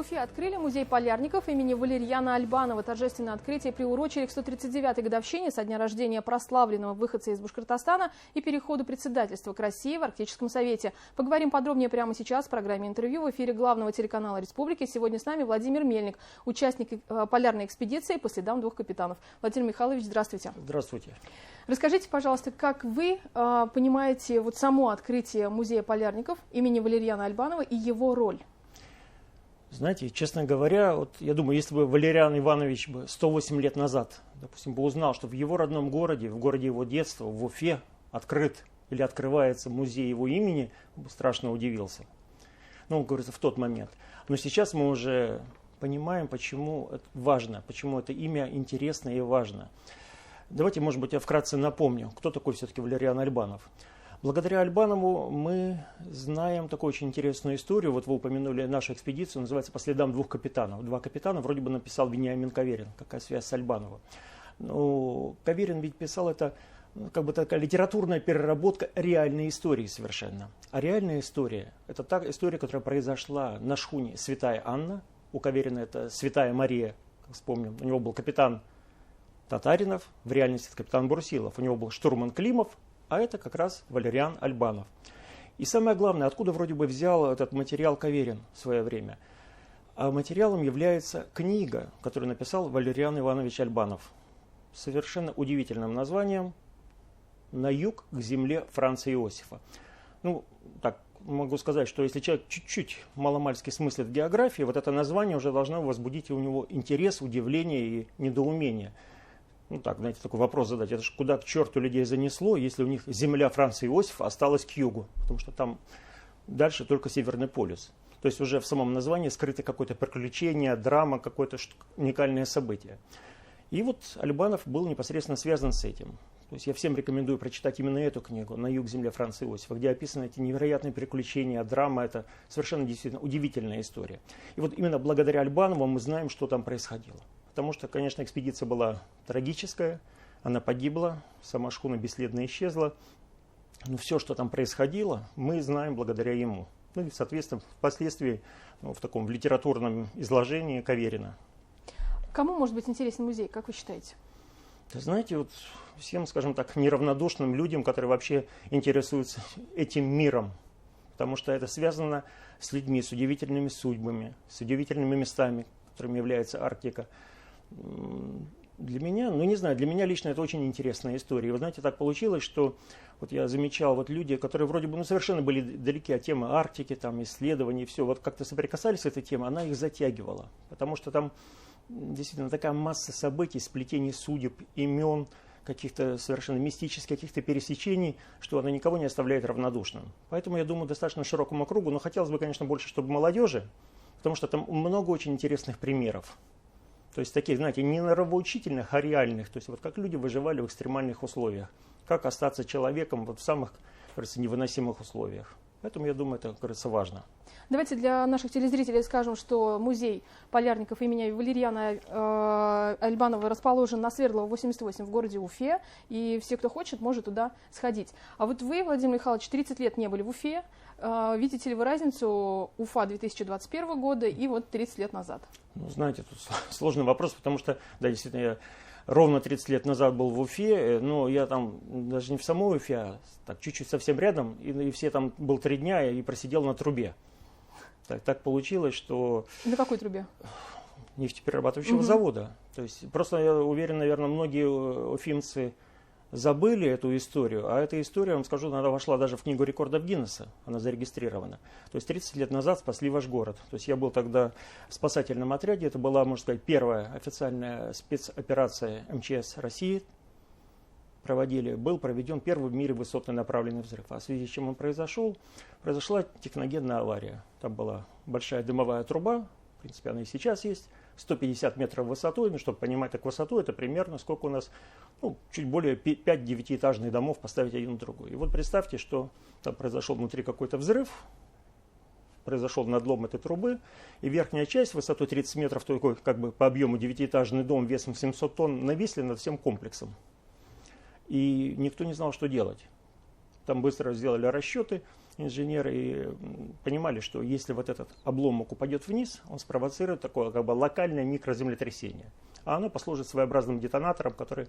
Уфе открыли музей полярников имени Валерьяна Альбанова. Торжественное открытие приурочили к 139-й годовщине со дня рождения прославленного выходца из Башкортостана и переходу председательства к России в Арктическом совете. Поговорим подробнее прямо сейчас в программе интервью в эфире главного телеканала Республики. Сегодня с нами Владимир Мельник, участник полярной экспедиции по следам двух капитанов. Владимир Михайлович, здравствуйте. Здравствуйте. Расскажите, пожалуйста, как вы понимаете само открытие музея полярников имени Валерьяна Альбанова и его роль? Знаете, честно говоря, я думаю, если бы Валериан Иванович 108 лет назад, допустим, бы узнал, что в его родном городе, в городе его детства, в Уфе, открыт или открывается музей его имени, он бы страшно удивился. Ну, говорится, в тот момент. Но сейчас мы уже понимаем, почему это важно, почему это имя интересно и важно. Давайте, может быть, я вкратце напомню, кто такой все-таки Валериан Альбанов. Благодаря Альбанову мы знаем такую очень интересную историю. Вот вы упомянули нашу экспедицию, называется «По следам двух капитанов». Два капитана вроде бы написал Вениамин Каверин. Какая связь с Альбановым? Ну, Каверин ведь писал это как бы такая литературная переработка реальной истории совершенно. А реальная история – это та история, которая произошла на шхуне «Святая Анна». У Каверина это «Святая Мария», как вспомним. У него был капитан Татаринов, в реальности это капитан Брусилов. У него был штурман Климов. А это как раз Валериан Альбанов. И самое главное, откуда вроде бы взял этот материал Каверин в свое время? А материалом является книга, которую написал Валериан Иванович Альбанов. С совершенно удивительным названием «На юг к земле Франца Иосифа». Ну, так, могу сказать, что если человек чуть-чуть маломальски смыслит географии, вот это название уже должно возбудить у него интерес, удивление и недоумение. Ну так, знаете, такой вопрос задать. Это же куда к черту людей занесло, если у них земля Франца Иосифа осталась к югу? Потому что там дальше только Северный полюс. То есть уже в самом названии скрыто какое-то приключение, драма, какое-то уникальное событие. И вот Альбанов был непосредственно связан с этим. То есть я всем рекомендую прочитать именно эту книгу «На юг земля Франца Иосифа», где описаны эти невероятные приключения, драма. Это совершенно действительно удивительная история. И вот именно благодаря Альбанову мы знаем, что там происходило. Потому что, конечно, экспедиция была трагическая, она погибла, сама шхуна бесследно исчезла. Но все, что там происходило, мы знаем благодаря ему. Ну и, соответственно, впоследствии в таком литературном изложении Каверина. Кому может быть интересен музей, как вы считаете? Знаете, вот всем, скажем так, неравнодушным людям, которые вообще интересуются этим миром. Потому что это связано с людьми, с удивительными судьбами, с удивительными местами, которыми является Арктика. Для меня, ну не знаю, для меня лично это очень интересная история. И вы знаете, так получилось, что вот я замечал вот люди, которые вроде бы совершенно были далеки от темы Арктики, там, исследований, все, вот как-то соприкасались с этой темой, она их затягивала. Потому что там действительно такая масса событий, сплетений судеб, имен, каких-то совершенно мистических, каких-то пересечений, что она никого не оставляет равнодушным. Поэтому, я думаю, достаточно широкому кругу, но хотелось бы, конечно, больше, чтобы молодежи, потому что там много очень интересных примеров. То есть такие, знаете, не нравоучительных, а реальных. То есть вот как люди выживали в экстремальных условиях. Как остаться человеком вот в самых, кажется, невыносимых условиях. Поэтому, я думаю, это, кажется, важно. Давайте для наших телезрителей скажем, что музей полярников имени Валерьяна Альбанова расположен на Свердлова, 88 в городе Уфе. И все, кто хочет, может туда сходить. А вот вы, Владимир Михайлович, 30 лет не были в Уфе. Видите ли вы разницу Уфа 2021 года и вот 30 лет назад? Ну, знаете, тут сложный вопрос, потому что, да, действительно, я ровно 30 лет назад был в Уфе, но я там даже не в самой Уфе, а так чуть-чуть совсем рядом, и все там был 3 дня и просидел на трубе. Так получилось, что... На какой трубе? Нефтеперерабатывающего завода. То есть просто, я уверен, наверное, многие уфимцы забыли эту историю, а эта история, я вам скажу, она вошла даже в книгу рекордов Гиннесса, она зарегистрирована. То есть 30 лет назад спасли ваш город. То есть я был тогда в спасательном отряде, это была, можно сказать, первая официальная спецоперация МЧС России. Был проведен первый в мире высотный направленный взрыв. А в связи с чем он произошел? Произошла техногенная авария. Там была большая дымовая труба, в принципе, она и сейчас есть, 150 метров высотой. Ну, чтобы понимать, так высоту, это примерно сколько у нас, чуть более 5 9-этажных домов поставить один на другой. И вот представьте, что там произошел внутри какой-то взрыв, произошел надлом этой трубы, и верхняя часть высотой 30 метров, такой как бы по объему 9-этажный дом весом 700 тонн, нависли над всем комплексом. И никто не знал, что делать. Там быстро сделали расчеты, инженеры понимали, что если вот этот обломок упадет вниз, он спровоцирует такое как бы локальное микроземлетрясение. А оно послужит своеобразным детонатором, который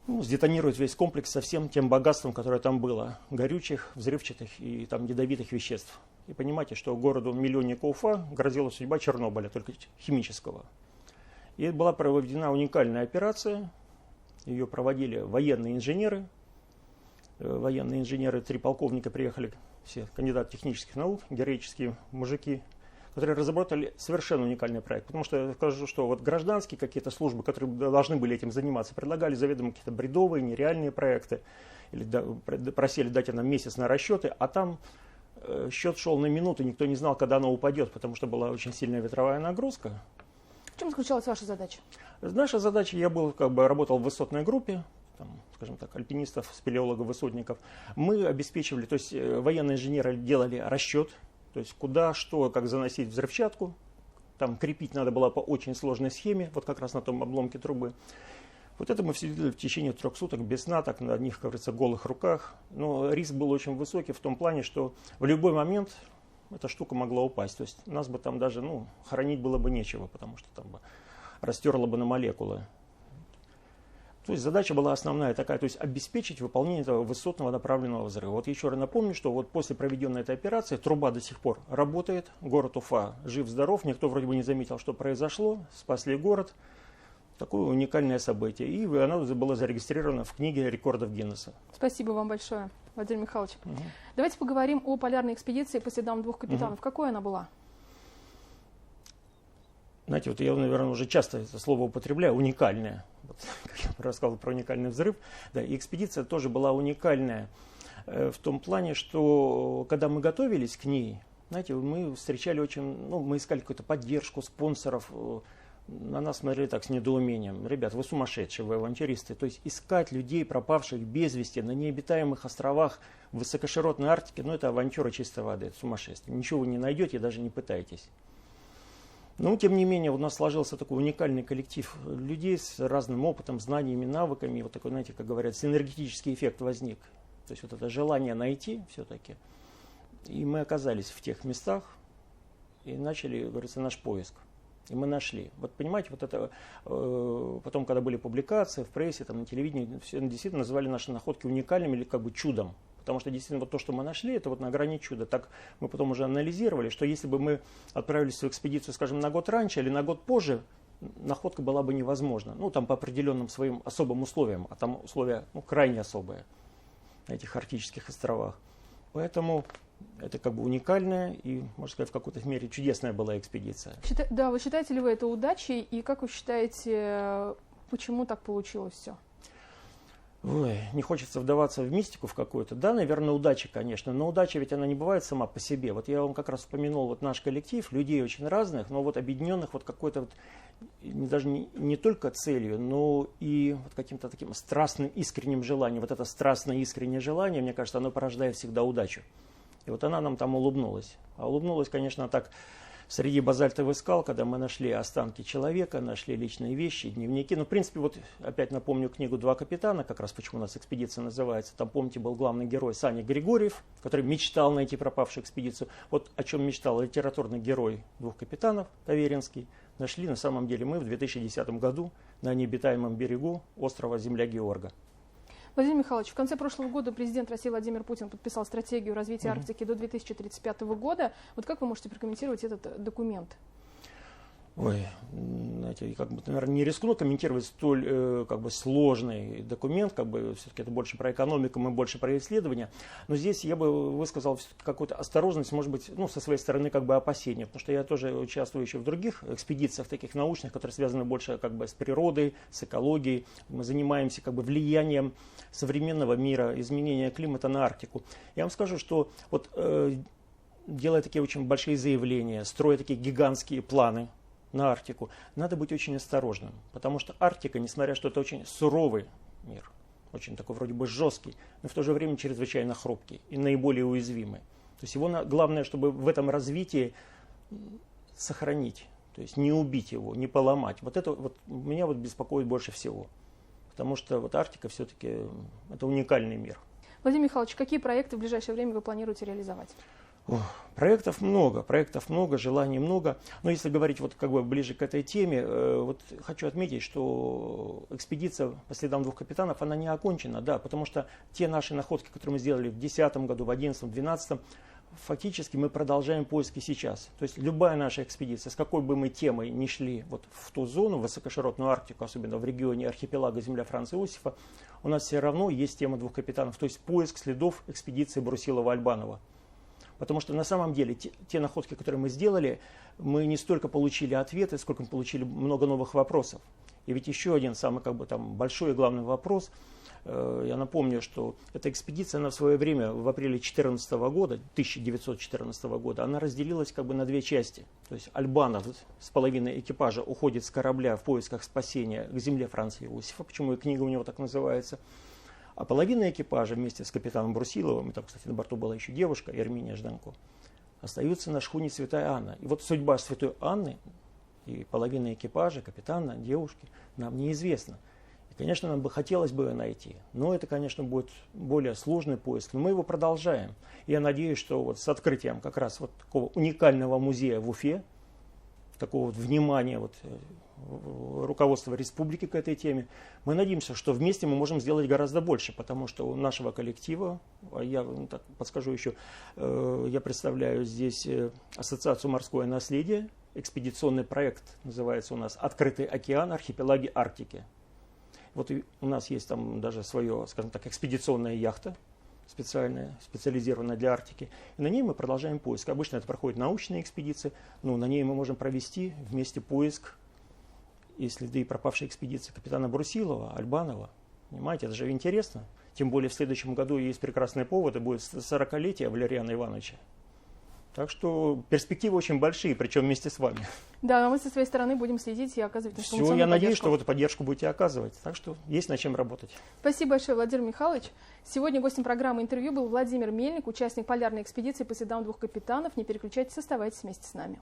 сдетонирует весь комплекс со всем тем богатством, которое там было. Горючих, взрывчатых и там ядовитых веществ. И понимаете, что городу-миллионнику Уфа грозила судьба Чернобыля, только химического. И была проведена уникальная операция. Ее проводили военные инженеры. Военные инженеры, 3 полковника приехали, все кандидаты технических наук, героические мужики, которые разработали совершенно уникальный проект. Потому что я скажу, что вот гражданские какие-то службы, которые должны были этим заниматься, предлагали заведомо какие-то бредовые, нереальные проекты. Или просили дать нам месяц на расчеты, а там счет шел на минуты, никто не знал, когда оно упадет, потому что была очень сильная ветровая нагрузка. В чем заключалась ваша задача? Наша задача, я работал в высотной группе, там, скажем так, альпинистов, спелеологов, высотников. Мы обеспечивали, то есть военные инженеры делали расчет, то есть куда, что, как заносить взрывчатку. Там крепить надо было по очень сложной схеме, вот как раз на том обломке трубы. Вот это мы все делали в течение 3 суток без сна, так на одних, как говорится, голых руках. Но риск был очень высокий в том плане, что в любой момент эта штука могла упасть. То есть нас бы там даже хоронить было бы нечего, потому что там бы растерло бы на молекулы. То есть задача была основная такая, то есть обеспечить выполнение этого высотного направленного взрыва. Вот еще раз напомню, что вот после проведенной этой операции труба до сих пор работает, город Уфа жив-здоров, никто вроде бы не заметил, что произошло, спасли город. Такое уникальное событие. И оно было зарегистрировано в книге рекордов Гиннесса. Спасибо вам большое, Владимир Михайлович. Давайте поговорим о полярной экспедиции по следам 2 капитанов. Какой она была? Знаете, вот я, наверное, уже часто это слово употребляю, уникальная. Вот, как я рассказывал про уникальный взрыв. Да, и экспедиция тоже была уникальная в том плане, что когда мы готовились к ней, знаете, мы встречали мы искали какую-то поддержку спонсоров. На нас смотрели так с недоумением. Ребят, вы сумасшедшие, вы авантюристы. То есть искать людей, пропавших без вести на необитаемых островах в высокоширотной Арктике, это авантюра чистой воды, это сумасшествие. Ничего вы не найдете, даже не пытайтесь. Но, тем не менее, у нас сложился такой уникальный коллектив людей с разным опытом, знаниями, навыками. И вот такой, знаете, как говорят, синергетический эффект возник. То есть вот это желание найти все-таки. И мы оказались в тех местах и начали, говорится, наш поиск. И мы нашли. Вот понимаете, вот это потом, когда были публикации в прессе, там, на телевидении, все действительно называли наши находки уникальными или как бы чудом. Потому что действительно вот то, что мы нашли, это вот на грани чуда. Так мы потом уже анализировали, что если бы мы отправились в экспедицию, скажем, на год раньше или на год позже, находка была бы невозможна. Там по определенным своим особым условиям, а там условия крайне особые на этих арктических островах. Поэтому это как бы уникальная и, можно сказать, в какой-то мере чудесная была экспедиция. Да, вы считаете ли вы это удачей? И как вы считаете, почему так получилось все? Ой, не хочется вдаваться в мистику в какую-то. Да, наверное, удача, конечно, но удача ведь она не бывает сама по себе. Вот я вам как раз упомянул вот наш коллектив, людей очень разных, но вот объединенных вот какой-то даже не только целью, но и вот каким-то таким страстным, искренним желанием. Вот это страстное, искреннее желание, мне кажется, оно порождает всегда удачу. И вот она нам там улыбнулась. А улыбнулась, конечно, так среди базальтовых скал, когда мы нашли останки человека, нашли личные вещи, дневники. В принципе, вот опять напомню книгу «2 капитана», как раз почему у нас экспедиция называется. Там, помните, был главный герой Саня Григорьев, который мечтал найти пропавшую экспедицию. Вот о чем мечтал литературный герой «2 капитанов» Таверинский. Нашли на самом деле мы в 2010 году на необитаемом берегу острова Земля Георга. Владимир Михайлович, в конце прошлого года президент России Владимир Путин подписал стратегию развития Арктики до 2035 года. Вот как вы можете прокомментировать этот документ? Ой, знаете, наверное, не рискну комментировать столь сложный документ, все-таки это больше про экономику, мы больше про исследования. Но здесь я бы высказал какую-то осторожность, может быть, со своей стороны опасения, потому что я тоже участвую еще в других экспедициях таких научных, которые связаны больше с природой, с экологией. Мы занимаемся влиянием современного мира, изменения климата на Арктику. Я вам скажу, что делая такие очень большие заявления, строя такие гигантские планы на Арктику, надо быть очень осторожным, потому что Арктика, несмотря на то, что это очень суровый мир, очень такой вроде бы жесткий, но в то же время чрезвычайно хрупкий и наиболее уязвимый. То есть его главное, чтобы в этом развитии сохранить, то есть не убить его, не поломать. Вот это меня беспокоит больше всего, потому что Арктика все-таки это уникальный мир. Владимир Михайлович, какие проекты в ближайшее время вы планируете реализовать? Проектов много, желаний много. Но если говорить вот как бы ближе к этой теме, вот хочу отметить, что экспедиция по следам двух капитанов, она не окончена, да, потому что те наши находки, которые мы сделали в 2010 году, в 2011, в 2012, фактически мы продолжаем поиски сейчас. То есть любая наша экспедиция, с какой бы мы темой ни шли вот в ту зону, в высокоширотную Арктику, особенно в регионе архипелага земля Франца Иосифа, у нас все равно есть тема двух капитанов, то есть поиск следов экспедиции Брусилова-Альбанова. Потому что на самом деле те находки, которые мы сделали, мы не столько получили ответы, сколько мы получили много новых вопросов. И ведь еще один самый как бы, там, большой и главный вопрос. Я напомню, что эта экспедиция, она в свое время, в апреле 1914 года, она разделилась как бы на две части. То есть Альбанов с половиной экипажа уходит с корабля в поисках спасения к земле Франца Иосифа, почему и книга у него так называется. А половина экипажа вместе с капитаном Брусиловым, и там, кстати, на борту была еще девушка, Ерминия Жданко, остаются на шхуне Святая Анна. И вот судьба Святой Анны и половины экипажа, капитана, девушки, нам неизвестна. И, конечно, нам бы хотелось бы ее найти, но это, конечно, будет более сложный поиск, но мы его продолжаем. И я надеюсь, что вот с открытием как раз вот такого уникального музея в Уфе, такого вот внимания вот руководства республики к этой теме, мы надеемся, что вместе мы можем сделать гораздо больше, потому что у нашего коллектива, я так подскажу еще, я представляю здесь Ассоциацию морское наследие, экспедиционный проект называется у нас «Открытый океан, архипелаги Арктики». Вот у нас есть там даже свое, скажем так, экспедиционная яхта, специальная, специализированная для Арктики. И на ней мы продолжаем поиск. Обычно это проходит научные экспедиции, но на ней мы можем провести вместе поиск и следы пропавшей экспедиции капитана Брусилова, Альбанова. Понимаете, это же интересно. Тем более в следующем году есть прекрасный повод, и будет 40-летие Валериана Ивановича. Так что перспективы очень большие, причем вместе с вами. Да, мы со своей стороны будем следить и оказывать информационную поддержку. Я надеюсь, поддержку. что вы эту поддержку будете оказывать. Так что есть над чем работать. Спасибо большое, Владимир Михайлович. Сегодня гостем программы «Интервью» был Владимир Мельник, участник полярной экспедиции по следам двух капитанов. Не переключайтесь, оставайтесь вместе с нами.